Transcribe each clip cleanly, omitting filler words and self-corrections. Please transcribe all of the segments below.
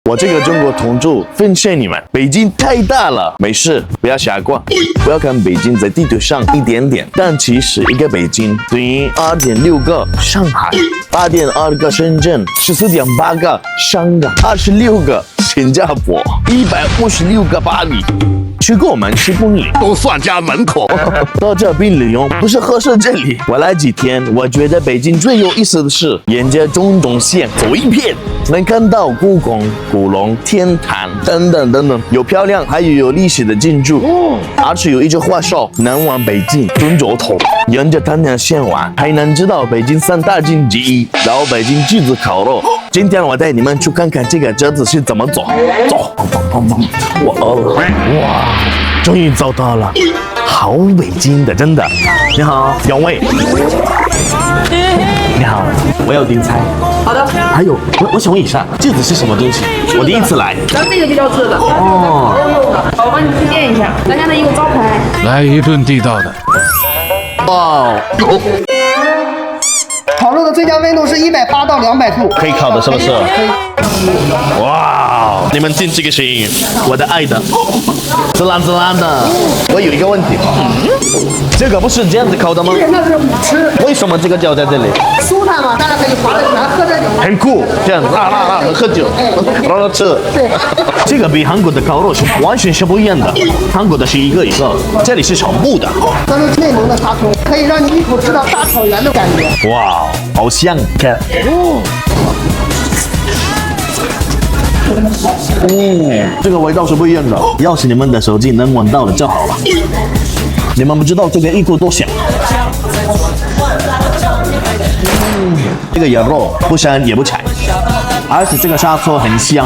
我这个中国同志奉劝你们，北京太大了，没事，不要瞎逛，不要看北京在地图上一点点，但其实一个北京等于2.6个上海，8.2个深圳，14.8个香港，26个新加坡，156个巴黎。去过门10公里都算家门口。到这边旅游不是合适这里，我来几天，我觉得北京最有意思的是沿着中东线走一片，能看到故宫、鼓楼、天坛等等等等，有漂亮还有历史的建筑。而且有一句话说，能往北京蹲着头，沿着汤阳线玩，还能知道北京3大景之一，然后北京炙子烤肉。今天我带你们去看看这个车子是怎么走。走，我饿了，哇！终于找到了，好北京的，真的。你好，两位。你好，我要订菜。好的。还有，我想问一下，这是什么东西？我第一次来。咱这个就叫炙的。哦。我帮你推荐一下，咱家的一个招牌。来一顿地道的。哇，烤肉的最佳温度是180到200度，可以烤的是不是？可以。哇，你们听这个声音，我的爱的，滋啦滋啦的。我有一个问题，这个不是这样子烤的吗？那是吃为什么这个叫在这里？舒坦嘛，大家可以划着船喝着酒。很酷，这样辣喝酒，然后吃。对，这个比韩国的烤肉是完全是不一样的，韩国的是一个一个，这里是全部的。咱们内蒙的沙葱可以让你一口吃到大草原的感觉。哇，好香，看。这个味道是不一样的。要是你们的手机能闻到了就好了。你们不知道这个一锅多香。这个羊肉不膻也不柴，而且这个沙搓很香。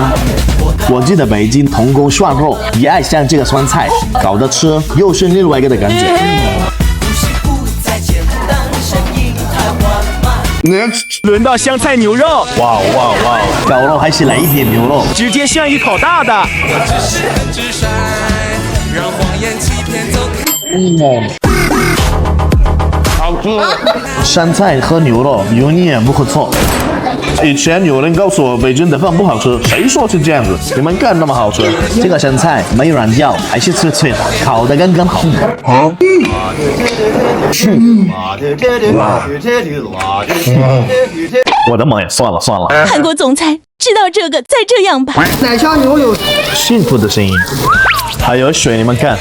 我记得北京童工涮肉也爱像这个酸菜，搞得吃又是另外一个的感觉。轮到香菜牛肉，哇，烤肉还是来一点牛肉，直接像一口大的。好吃。山菜和牛肉油腻也不错。以前有人告诉我北京的饭不好吃，谁说是这样子？你们看那么好吃，这个生菜没软掉，还是脆脆的，烤得刚刚好。我的妈呀，算了。韩国总裁知道这个，再这样吧。奶香牛有幸福的声音，还有水，你们看。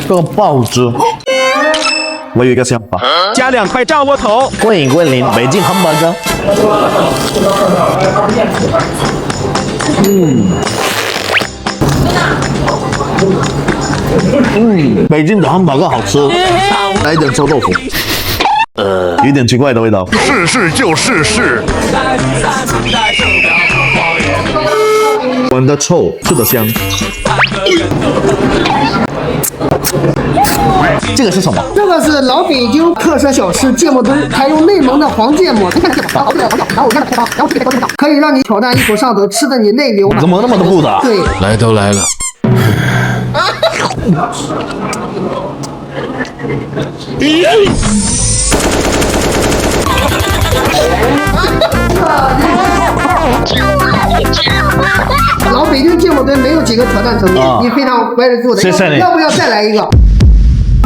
这个爆汁。我有一个想法，加2块炸窝头，桂林北京汉堡哥。北京的汉堡更好吃，来一点臭豆腐。有点奇怪的味道。是就是。闻得臭，吃得香。这个是什么？这个是老北京特色小吃芥末墩，采用内蒙的黄芥末，可以让你挑战一口上头，吃的你泪流满。怎么那么多步的？对，来都来了。老北京芥末墩没有几个挑战成功，你非常怀得住的。谢谢你。要不要再来一个？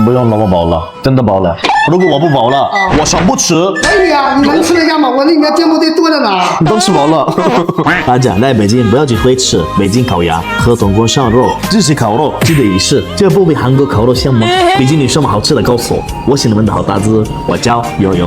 不用了，我饱了，真的饱了。如果我不饱了，我想不吃。可以啊，你能吃得下吗？我那里面芥末墩多着呢。都吃饱了。大家来北京不要只会吃北京烤鸭和铜锅涮肉，这是烤肉，记得一试。这不比韩国烤肉香吗？北京有什么好吃的告诉我，我是你们的好搭子，我叫悠悠。